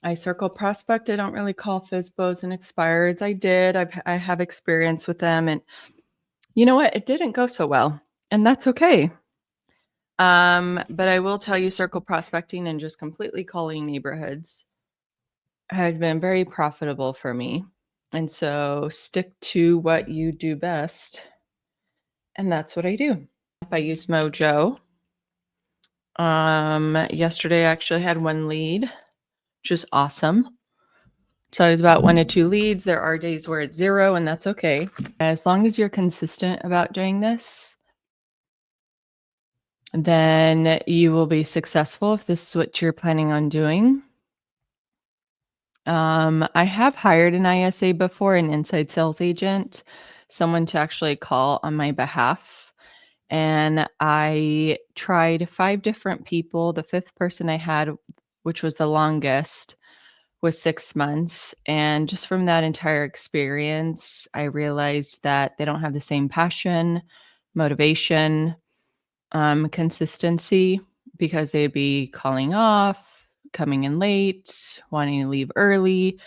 I circle prospect. I don't really call FSBOs and expireds. I did. I have experience with them, and you know what? It didn't go so well, and that's okay. But I will tell you, circle prospecting and just completely calling neighborhoods had been very profitable for me. And so stick to what you do best. And that's what I do. I use Mojo. Yesterday I actually had one lead, which is awesome. So it's about 1 to 2 leads. There are days where it's 0, and that's okay. As long as you're consistent about doing this, then you will be successful if this is what you're planning on doing. I have hired an ISA before, an inside sales agent, someone to actually call on my behalf. And I tried 5 different people. The 5th person I had, which was the longest, was 6 months. And just from that entire experience, I realized that they don't have the same passion, motivation, consistency, because they'd be calling off, coming in late, wanting to leave early.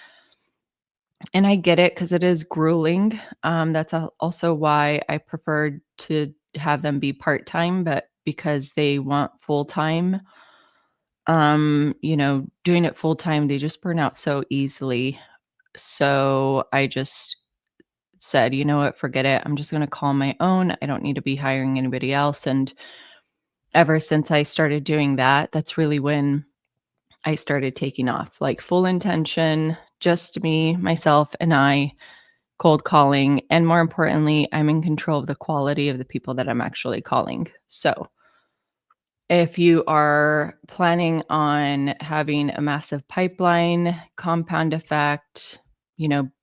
And I get it because it is grueling. That's also why I preferred to have them be part-time, but because they want full-time, doing it full-time, they just burn out so easily. So I just said, you know what, forget it. I'm just going to call my own. I don't need to be hiring anybody else. And ever since I started doing that, that's really when I started taking off, like full intention, just me, myself, and I, cold calling. And more importantly, I'm in control of the quality of the people that I'm actually calling. So if you are planning on having a massive pipeline, compound effect,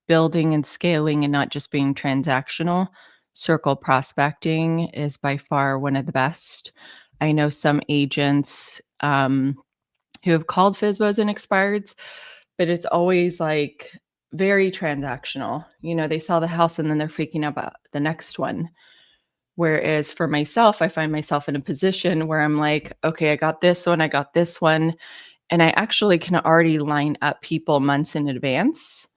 building and scaling and not just being transactional, circle prospecting is by far one of the best. I know some agents who have called FSBOs and expireds, but it's always like very transactional. They sell the house and then they're freaking out about the next one. Whereas for myself, I find myself in a position where I'm like, okay, I got this one, I got this one. And I actually can already line up people months in advance.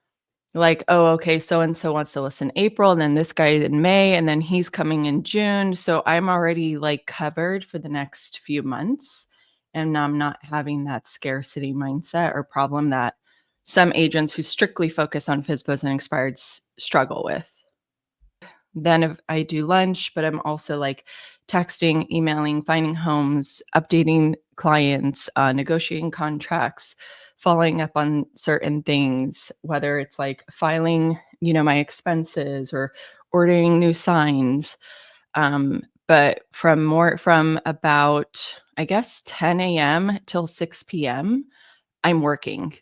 Like, oh, okay, so and so wants to list in April, and then this guy in May, and then he's coming in June. So I'm already like covered for the next few months. And I'm not having that scarcity mindset or problem that some agents who strictly focus on FSBOs and expireds struggle with. Then if I do lunch, but I'm also like texting, emailing, finding homes, updating clients, negotiating contracts, following up on certain things, whether it's like filing, my expenses or ordering new signs. But from about, I guess, 10 a.m. till 6 p.m., I'm working.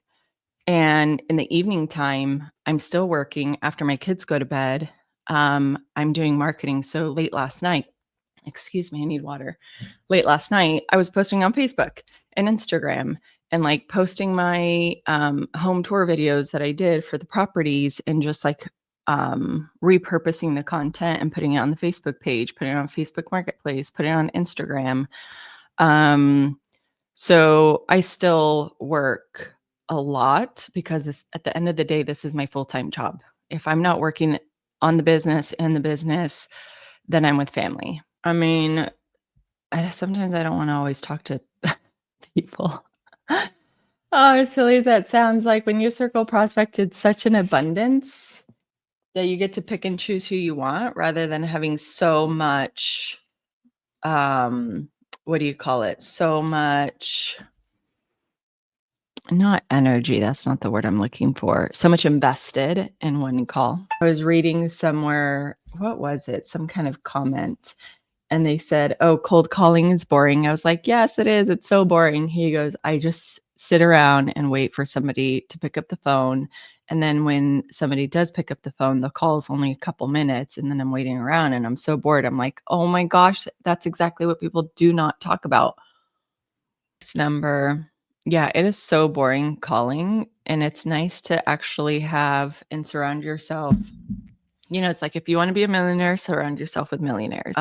And in the evening time, I'm still working after my kids go to bed. I'm doing marketing. So late last night, excuse me, I need water. Late last night, I was posting on Facebook and Instagram and like posting my home tour videos that I did for the properties and just like repurposing the content and putting it on the Facebook page, putting it on Facebook Marketplace, putting it on Instagram. So I still work a lot because at the end of the day, this is my full-time job. If I'm not working on the business, in the business, then I'm with family. I mean, sometimes I don't want to always talk to people. Oh, as silly as that sounds, like when you circle prospect, it's such an abundance that you get to pick and choose who you want rather than having so much, what do you call it? So much, not energy. That's not the word I'm looking for. So much invested in one call. I was reading somewhere, what was it? Some kind of comment. And they said, oh, cold calling is boring. I was like, yes, it is. It's so boring. He goes, I just sit around and wait for somebody to pick up the phone. And then when somebody does pick up the phone, the call is only a couple minutes. And then I'm waiting around and I'm so bored. I'm like, oh my gosh, that's exactly what people do not talk about. This number. Yeah, it is so boring calling. And it's nice to actually have and surround yourself. It's like if you want to be a millionaire, surround yourself with millionaires.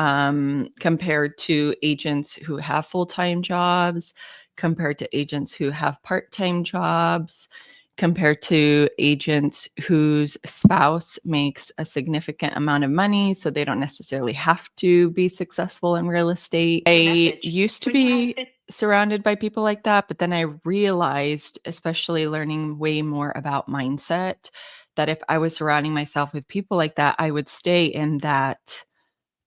Compared to agents who have full-time jobs, compared to agents who have part-time jobs, compared to agents whose spouse makes a significant amount of money, so they don't necessarily have to be successful in real estate. I used to be surrounded by people like that, but then I realized, especially learning way more about mindset, that if I was surrounding myself with people like that, I would stay in that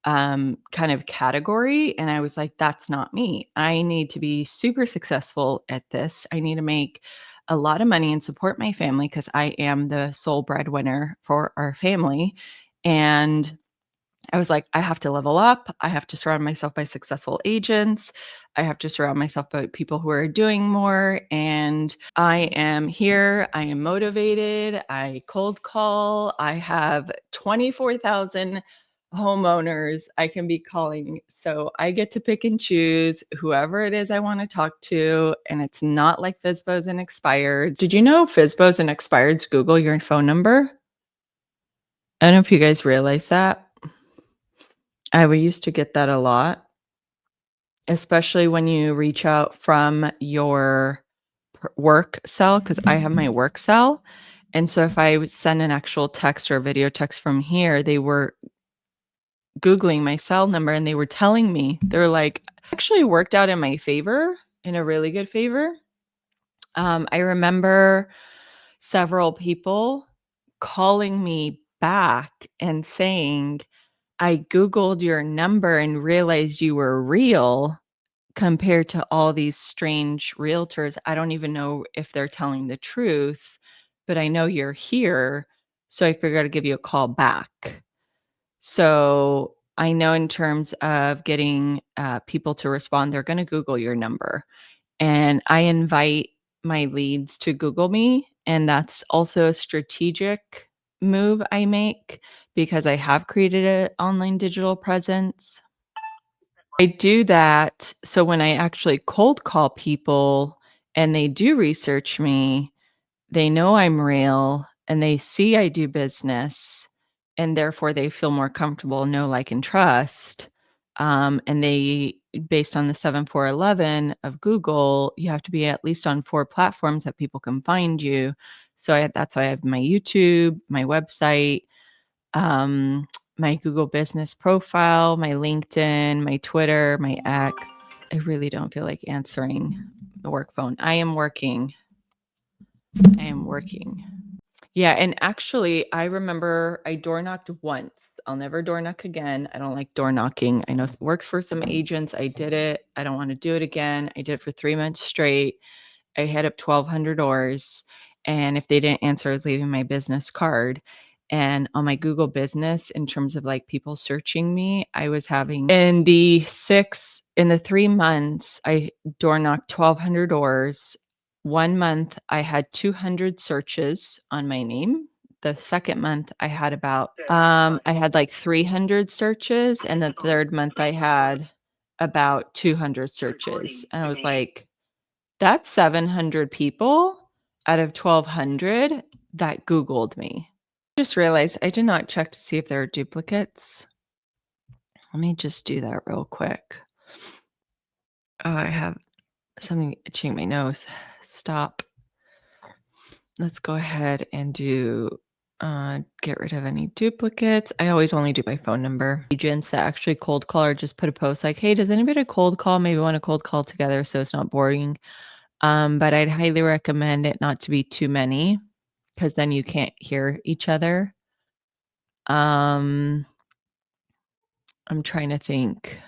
kind of category. And I was like, that's not me. I need to be super successful at this. I need to make a lot of money and support my family because I am the sole breadwinner for our family. And I was like, I have to level up. I have to surround myself by successful agents. I have to surround myself by people who are doing more. And I am here. I am motivated. I cold call. I have 24,000 homeowners I can be calling. So I get to pick and choose whoever it is I want to talk to. And it's not like FSBOs and expireds. Did you know FSBOs and expireds Google your phone number? I don't know if you guys realize that. I would used to get that a lot, especially when you reach out from your work cell, because I have my work cell. And so if I would send an actual text or a video text from here, they were Googling my cell number and they were telling me, they're like, actually worked out in my favor, in a really good favor. I remember several people calling me back and saying, I Googled your number and realized you were real compared to all these strange realtors. I don't even know if they're telling the truth, but I know you're here. So I figured I'd give you a call back. So I know in terms of getting people to respond, they're going to Google your number. And I invite my leads to Google me. And that's also a strategic move I make because I have created an online digital presence. I do that so when I actually cold call people and they do research me, they know I'm real and they see I do business and therefore they feel more comfortable, know, like, and trust. And they, based on the 7411 of Google, you have to be at least on 4 platforms that people can find you. So that's why I have my YouTube, my website, um, my Google business profile, my LinkedIn, my Twitter, my X. I really don't feel like answering the work phone. I am working. Yeah, and actually, I remember I door knocked once. I'll never door knock again. I don't like door knocking. I know it works for some agents. I did it. I don't want to do it again. I did it for 3 months straight. I hit up 1,200 doors, and if they didn't answer, I was leaving my business card. And on my Google business, in terms of like people searching me, I was having in the 3 months, I door knocked 1,200 doors. 1 month, I had 200 searches on my name. The second month, I had I had like 300 searches, and the third month, I had about 200 searches. And I was like, that's 700 people out of 1,200 that Googled me. I just realized I did not check to see if there are duplicates. Let me just do that real quick. Oh, I have something itching my nose. Stop. Let's go ahead and do get rid of any duplicates. I always only do my phone number. Agents that actually cold call or just put a post like, hey, does anybody cold call? Maybe want to cold call together so it's not boring. But I'd highly recommend it not to be too many because then you can't hear each other. I'm trying to think.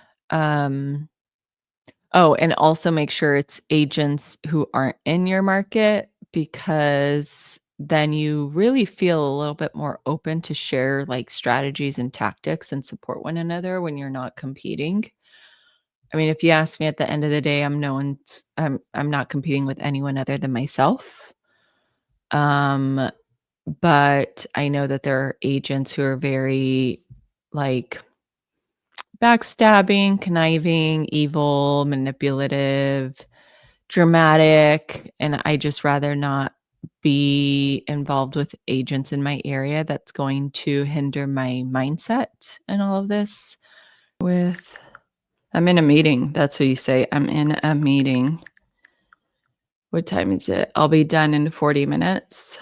Oh, and also make sure it's agents who aren't in your market because then you really feel a little bit more open to share like strategies and tactics and support one another when you're not competing. I mean, if you ask me at the end of the day, I'm not competing with anyone other than myself. But I know that there are agents who are very like backstabbing, conniving, evil, manipulative, dramatic, and I just rather not be involved with agents in my area that's going to hinder my mindset and all of this. I'm in a meeting. That's what you say. I'm in a meeting. What time is it? I'll be done in 40 minutes.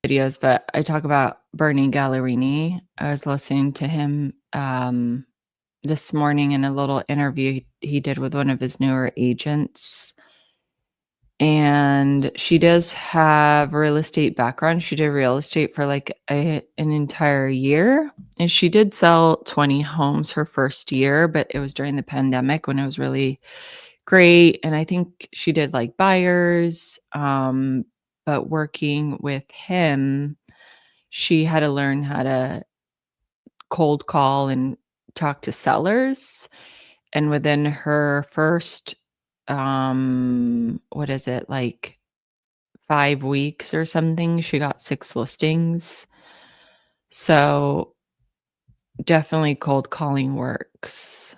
Videos, but I talk about Bernie Gallerini. I was listening to him this morning in a little interview he did with one of his newer agents. And she does have real estate background. She did real estate for like an entire year. And she did sell 20 homes her first year, but it was during the pandemic when it was really great. And I think she did like buyers. But working with him, she had to learn how to cold call and talk to sellers. And within her first, what is it, like 5 weeks or something, she got 6 listings. So definitely cold calling works.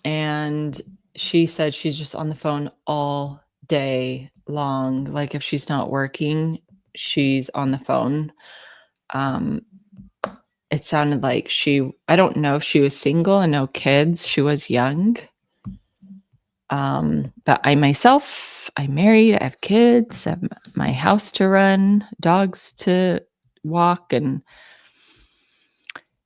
And she said she's just on the phone all day long. Like if she's not working, she's on the phone. It sounded like I don't know if she was single and no kids. She was young. But I'm married, I have kids, I have my house to run, dogs to walk, and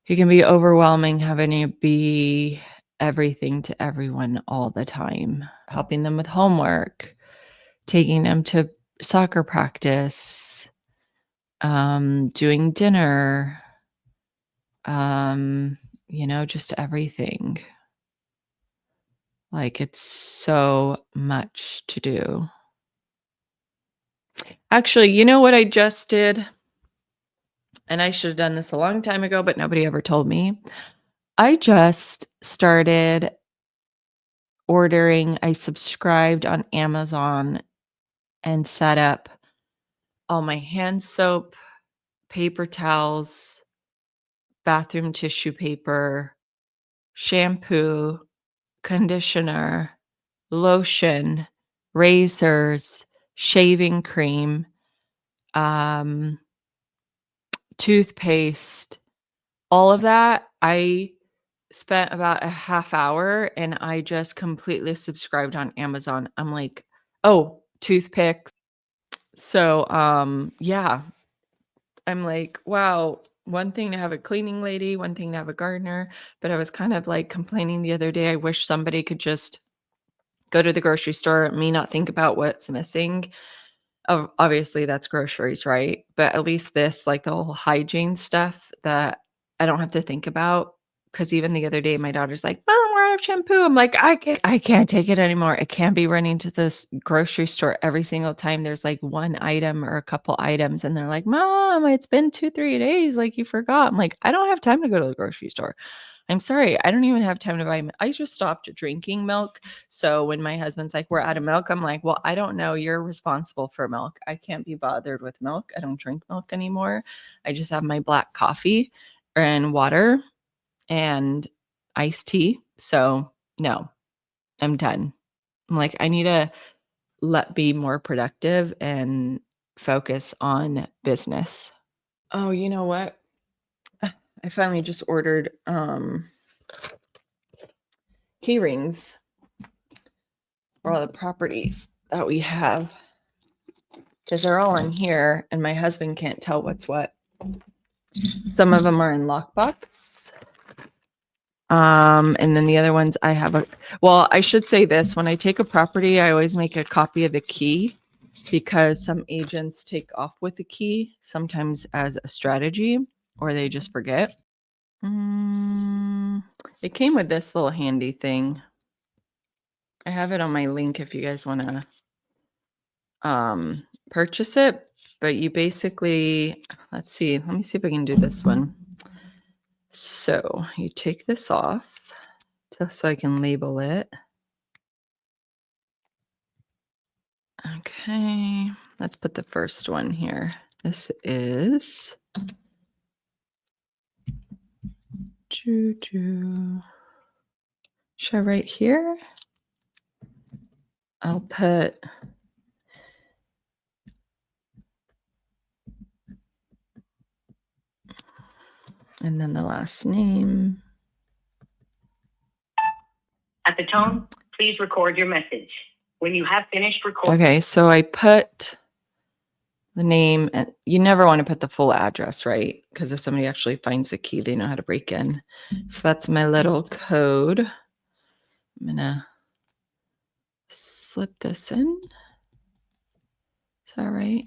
it can be overwhelming having to be everything to everyone all the time, helping them with homework, taking them to soccer practice, doing dinner, just everything. Like it's so much to do. Actually, you know what I just did? And I should have done this a long time ago, but nobody ever told me. I just started ordering. I subscribed on Amazon and set up all my hand soap, paper towels, bathroom tissue paper, shampoo, conditioner, lotion, razors, shaving cream, toothpaste, all of that. I spent about a half hour and I just completely subscribed on Amazon. I'm like, oh, toothpicks. So, yeah, I'm like, wow, one thing to have a cleaning lady, one thing to have a gardener. But I was kind of like complaining the other day. I wish somebody could just go to the grocery store, me not think about what's missing. Obviously, that's groceries, right? But at least this, like the whole hygiene stuff that I don't have to think about. Because even the other day, my daughter's like, "Mom, we're out of shampoo." I'm like, I can't take it anymore. I can't be running to this grocery store every single time there's like one item or a couple items, and they're like, "Mom, it's been 2-3 days. Like you forgot." I'm like, I don't have time to go to the grocery store. I'm sorry, I don't even have time to buy I just stopped drinking milk. So when my husband's like, "We're out of milk," I'm like, "Well, I don't know. You're responsible for milk. I can't be bothered with milk. I don't drink milk anymore. I just have my black coffee and water and iced tea." So no, I'm done. I'm like, I need to be more productive and focus on business. Oh, you know what? I finally just ordered key rings for all the properties that we have, because they're all in here and my husband can't tell what's what. Some of them are in lockbox. And then the other ones I should say this, when I take a property, I always make a copy of the key because some agents take off with the key, sometimes as a strategy, or they just forget. It came with this little handy thing. I have it on my link if you guys want to purchase it, but you basically, let me see if I can do this one. So you take this off just so I can label it. Okay, let's put the first one here. This is should I write here? I'll put and then the last name. At the tone, Please record your message. When you have finished recording. Okay, so I put the name, and you never want to put the full address, right? Because if somebody actually finds the key, they know how to break in. So that's my little code. I'm gonna slip this in. Is that right?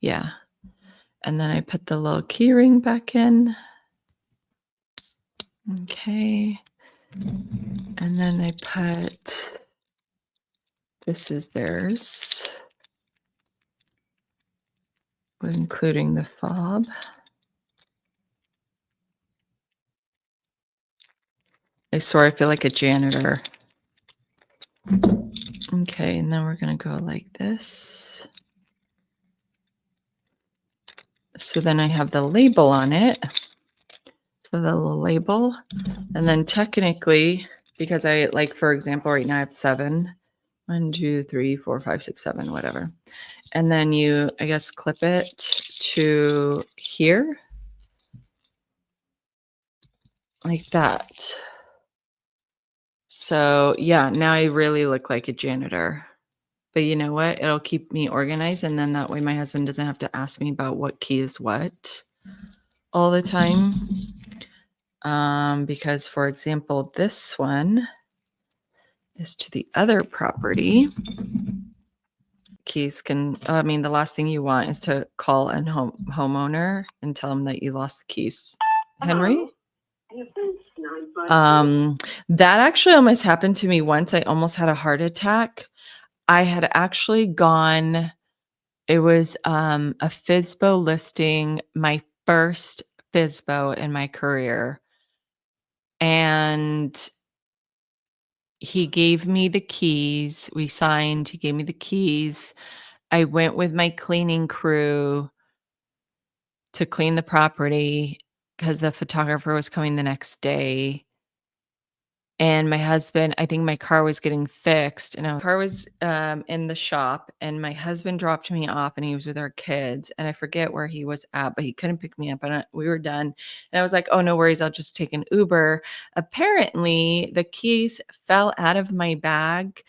Yeah. And then I put the little key ring back in. Okay. And then I put, this is theirs, including the fob. I swear I feel like a janitor. Okay, and then we're gonna go like this. So then I have the label on it. So the little label. And then technically, because I like, for example, right now I have 7. 1, 2, 3, 4, 5, 6, 7, whatever. And then you, I guess, clip it to here. Like that. So yeah, now I really look like a janitor. But you know what? It'll keep me organized. And then that way my husband doesn't have to ask me about what key is what all the time. Because, for example, this one is to the other property. Keys can, the last thing you want is to call a homeowner and tell them that you lost the keys. Henry? That actually almost happened to me once. I almost had a heart attack. I had actually gone, it was a FSBO listing, my first FSBO in my career. And he gave me the keys. We signed, he gave me the keys. I went with my cleaning crew to clean the property because the photographer was coming the next day. And my husband, I think my car was getting fixed, and our car was in the shop, and my husband dropped me off, and he was with our kids, and I forget where he was at, but he couldn't pick me up, and we were done. And I was like, oh, no worries, I'll just take an Uber. Apparently, the keys fell out of my bag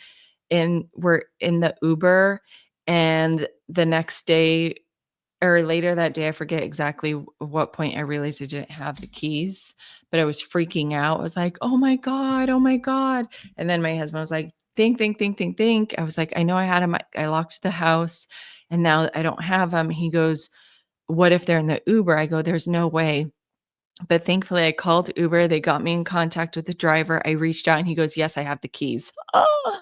and were in the Uber, and the next day or later that day, I forget exactly what point I realized I didn't have the keys, but I was freaking out. I was like, oh my God, oh my God. And then my husband was like, think. I was like, I know I had them. I locked the house and now I don't have them. He goes, what if they're in the Uber? I go, there's no way. But thankfully I called Uber. They got me in contact with the driver. I reached out and he goes, yes, I have the keys. Oh,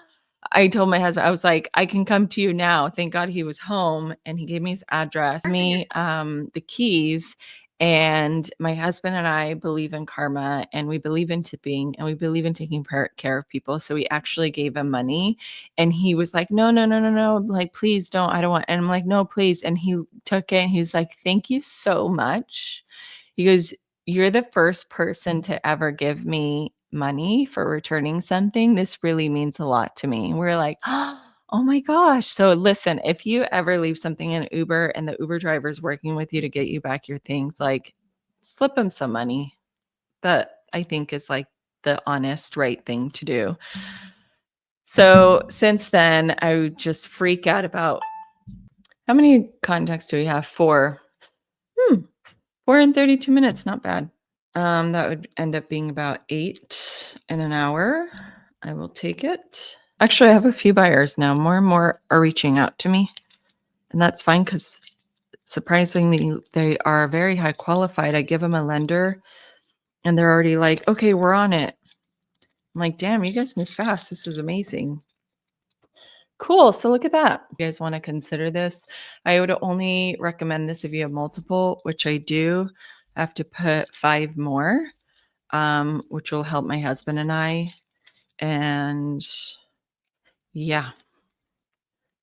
I told my husband, I was like, I can come to you now. Thank God he was home and he gave me his address, the keys. And my husband and I believe in karma and we believe in tipping and we believe in taking care of people. So we actually gave him money and he was like, no. Like, please don't. I don't want. And I'm like, no, please. And he took it and he's like, thank you so much. He goes, you're the first person to ever give me money for returning something. This really means a lot to me. And we're like, oh my gosh. So listen, if you ever leave something in Uber and the Uber driver is working with you to get you back your things, like slip them some money. That I think is like the honest, right thing to do. So since then, I would just freak out about how many contacts do we have? 4. 4 and 32 minutes, not bad. That would end up being about 8 in an hour. I will take it. Actually, I have a few buyers now. More and more are reaching out to me. And that's fine because surprisingly, they are very high qualified. I give them a lender and they're already like, okay, we're on it. I'm like, damn, you guys move fast. This is amazing. Cool. So look at that. You guys want to consider this? I would only recommend this if you have multiple, which I do. I have to put 5 more, which will help my husband and I. And yeah,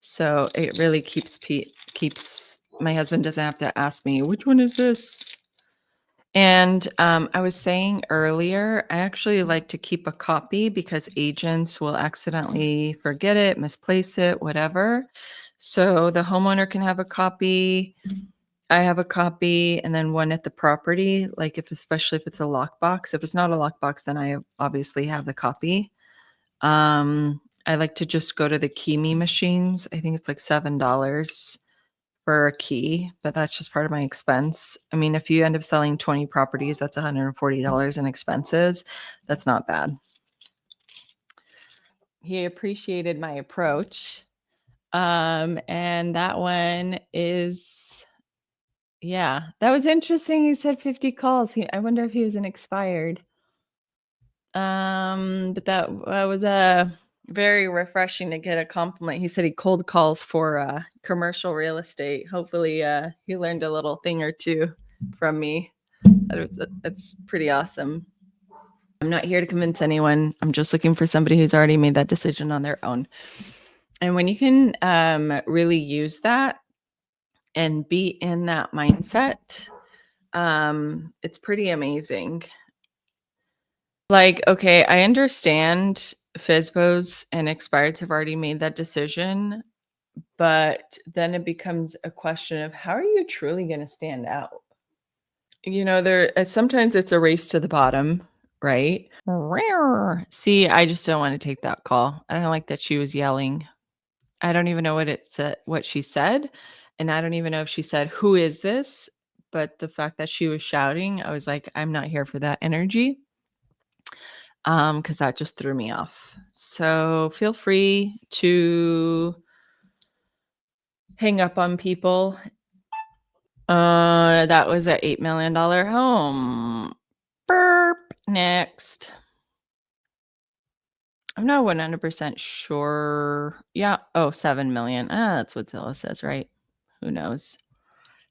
so it really keeps my husband doesn't have to ask me, which one is this? And I was saying earlier, I actually like to keep a copy because agents will accidentally forget it, misplace it, whatever. So the homeowner can have a copy. I have a copy and then one at the property, like especially if it's a lockbox. If it's not a lockbox, then I obviously have the copy. I like to just go to the Kimi machines. I think it's like $7 for a key, but that's just part of my expense. I mean, if you end up selling 20 properties, that's $140 in expenses. That's not bad. He appreciated my approach. And that one is, yeah, that was interesting. He said 50 calls. I wonder if he was an expired. But that was very refreshing to get a compliment. He said he cold calls for commercial real estate. Hopefully, he learned a little thing or two from me. It's pretty awesome. I'm not here to convince anyone. I'm just looking for somebody who's already made that decision on their own. And when you can really use that and be in that mindset, it's pretty amazing. Like, okay, I understand FSBOs and expireds have already made that decision, but then it becomes a question of how are you truly going to stand out? You know, sometimes it's a race to the bottom, right? See, I just don't want to take that call. I don't like that she was yelling. I don't even know what she said, and I don't even know if she said, "Who is this?" But the fact that she was shouting, I was like, "I'm not here for that energy." Because that just threw me off. So feel free to hang up on people. That was an $8 million home. Burp. Next. I'm not 100% sure. Yeah. Oh, 7 million. That's what Zillow says, right? Who knows?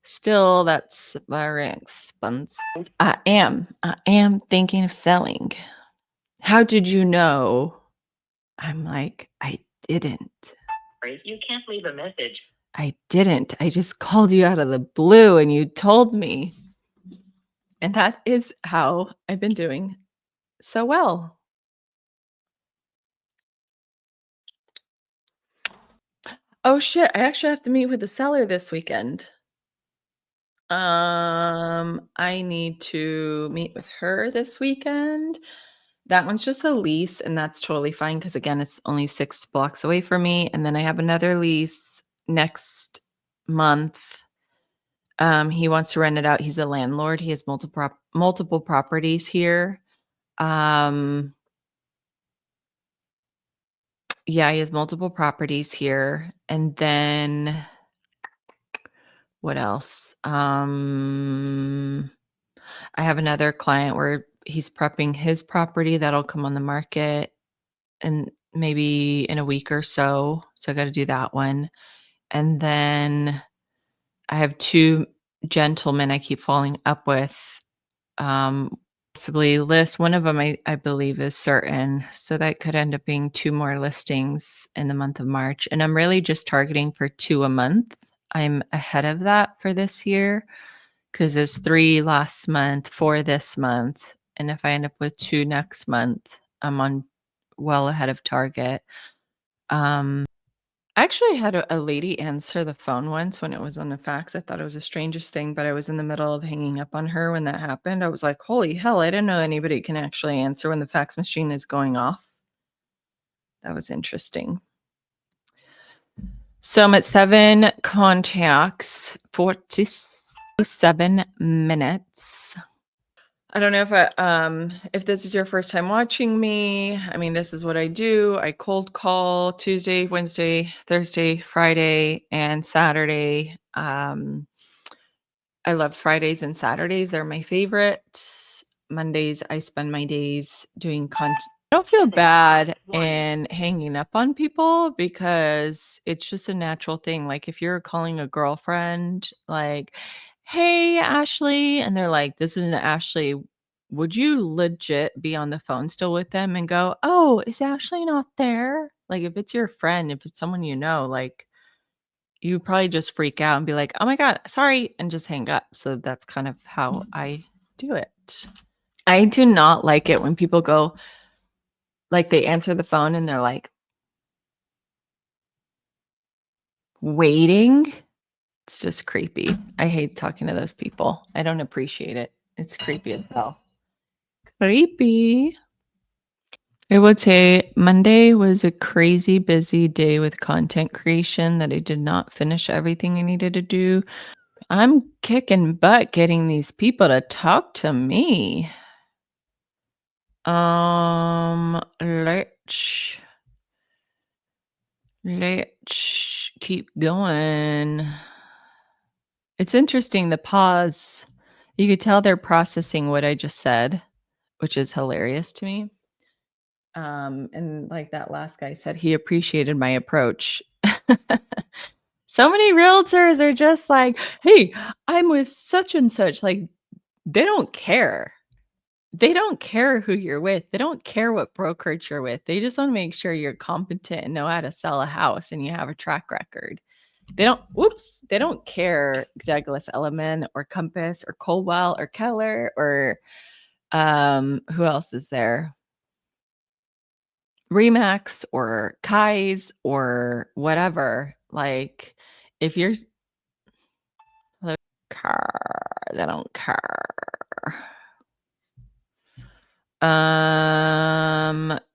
Still, that's very expensive. I am thinking of selling. How did you know? I'm like, I didn't. You can't leave a message. I didn't. I just called you out of the blue and you told me. And that is how I've been doing so well. Oh shit, I actually have to meet with the seller this weekend. I need to meet with her this weekend. That one's just a lease, and that's totally fine because again, it's only 6 blocks away from me. And then I have another lease next month. He wants to rent it out. He's a landlord. He has multiple properties here. Yeah, he has multiple properties here. And then what else? I have another client where he's prepping his property that'll come on the market and maybe in a week or so. So I got to do that one. And then I have 2 gentlemen I keep following up with. Possibly list. One of them I believe is certain. So that could end up being 2 more listings in the month of March. And I'm really just targeting for 2 a month. I'm ahead of that for this year because there's 3 last month, 4 this month. And if I end up with 2 next month, I'm on well ahead of target. I actually had a lady answer the phone once when it was on the fax. I thought it was the strangest thing, but I was in the middle of hanging up on her when that happened. I was like, holy hell, I didn't know anybody can actually answer when the fax machine is going off. That was interesting. So I'm at 7 contacts, 47 minutes. I don't know if this is your first time watching me. I mean, this is what I do. I cold call Tuesday, Wednesday, Thursday, Friday, and Saturday. I love Fridays and Saturdays. They're my favorite. Mondays, I spend my days doing content. I don't feel bad in hanging up on people because it's just a natural thing. Like if you're calling a girlfriend, like, hey, Ashley, and they're like, this isn't Ashley. Would you legit be on the phone still with them and go, oh, is Ashley not there? Like if it's your friend, if it's someone you know, like you probably just freak out and be like, oh my God, sorry, and just hang up. So that's kind of how I do it. I do not like it when people go, like they answer the phone and they're like waiting. It's just creepy. I hate talking to those people. I don't appreciate it. It's creepy as hell. Creepy. I would say Monday was a crazy busy day with content creation that I did not finish everything I needed to do. I'm kicking butt getting these people to talk to me. Let's keep going. It's interesting the pause. You could tell they're processing what I just said, which is hilarious to me. And like that last guy said, he appreciated my approach. So many realtors are just like, "Hey, I'm with such and such." Like, they don't care. They don't care who you're with. They don't care what brokerage you're with. They just want to make sure you're competent and know how to sell a house and you have a track record. They don't care Douglas Elliman or Compass or Colwell or Keller or who else is there? Remax or Kai's or whatever. Like, if you're the car, they don't care.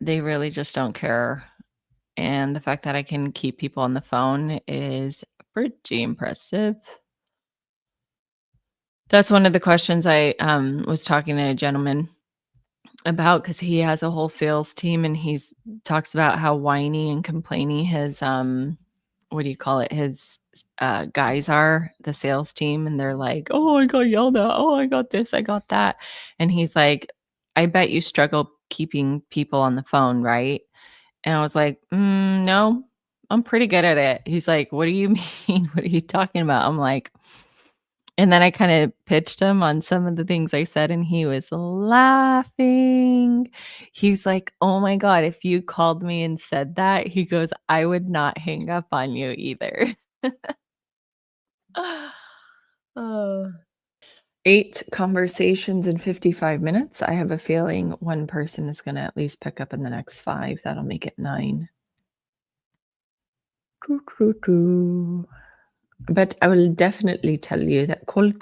They really just don't care. And the fact that I can keep people on the phone is pretty impressive. That's one of the questions I was talking to a gentleman about because he has a whole sales team and he's talks about how whiny and complainy his what do you call it, his guys are, the sales team, and they're like, oh, I got yelled at, oh, I got this, I got that. And he's like, I bet you struggle keeping people on the phone, right? And I was like, no, I'm pretty good at it. He's like, what do you mean? What are you talking about? I'm like, and then I kinda pitched him on some of the things I said, and he was laughing. He was like, "Oh my god, if you called me and said that," he goes, "I would not hang up on you either." Oh. 8 conversations in 55 minutes. I have a feeling one person is gonna at least pick up in the next 5. That'll make it 9. True, true, true. But I will definitely tell you that cold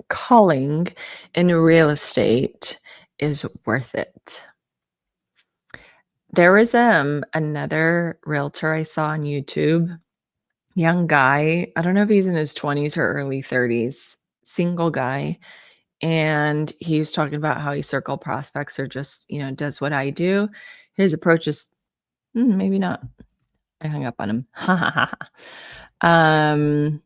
calling in real estate is worth it. There was, another realtor I saw on YouTube, young guy, I don't know if he's in his 20s or early 30s, single guy, and he was talking about how he circle prospects or just, does what I do. His approach is, maybe not. I hung up on him. Um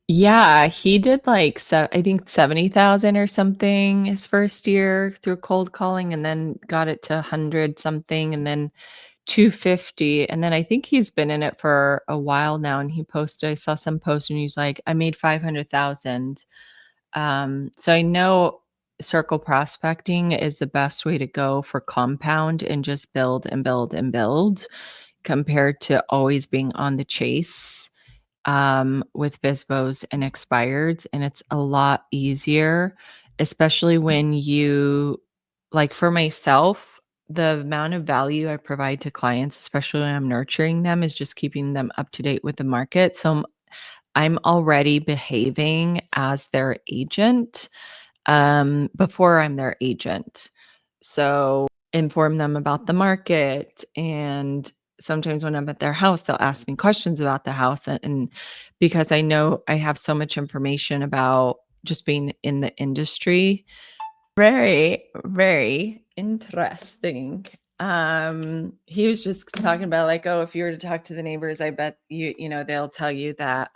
Yeah, he did like I think 70,000 or something his first year through cold calling and then got it to 100 something and then 250 and then I think he's been in it for a while now and I saw some post and he's like I made 500,000. So I know circle prospecting is the best way to go for compound and just build and build and build compared to always being on the chase with FSBOs and expireds, and it's a lot easier, especially when you like for myself, the amount of value I provide to clients, especially when I'm nurturing them, is just keeping them up to date with the market. So I'm already behaving as their agent before I'm their agent. So inform them about the market. And sometimes when I'm at their house, they'll ask me questions about the house. And because I know I have so much information about just being in the industry, very, very interesting. He was just talking about like, oh, if you were to talk to the neighbors, I bet they'll tell you that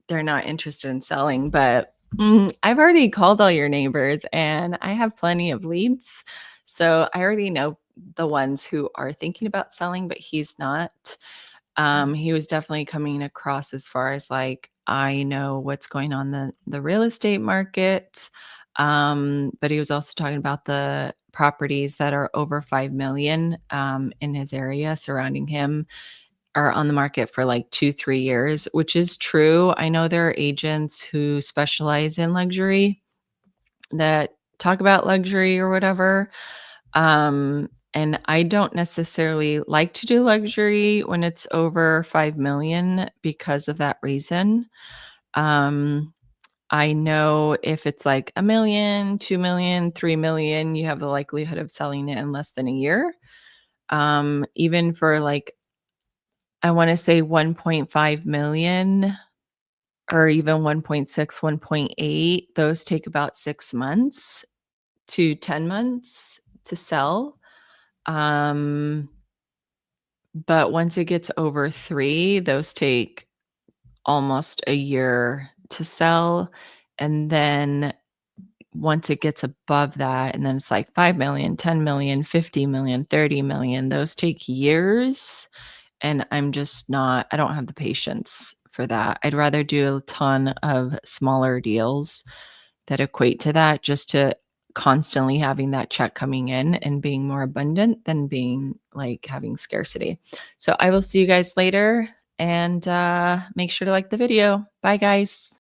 they're not interested in selling. But I've already called all your neighbors and I have plenty of leads. So I already know the ones who are thinking about selling, but he's not. He was definitely coming across as far as like, I know what's going on the real estate market. But he was also talking about the properties that are over 5 million in his area surrounding him are on the market for like 2-3 years, which is true. I know there are agents who specialize in luxury that talk about luxury or whatever. And I don't necessarily like to do luxury when it's over 5 million because of that reason. Um, I know if it's like 1,000,000, 2,000,000, 3,000,000, you have the likelihood of selling it in less than a year. Even for like, I want to say 1.5 million or even 1.6, 1.8, those take about 6 months to 10 months to sell. Um, but once it gets over 3, those take almost a year to sell. And then once it gets above that, and then it's like 5,000,000, 10,000,000, 50,000,000, 30,000,000, those take years. And I don't have the patience for that. I'd rather do a ton of smaller deals that equate to that, just to constantly having that check coming in and being more abundant than being like having scarcity. So I will see you guys later, and make sure to like the video. Bye, guys.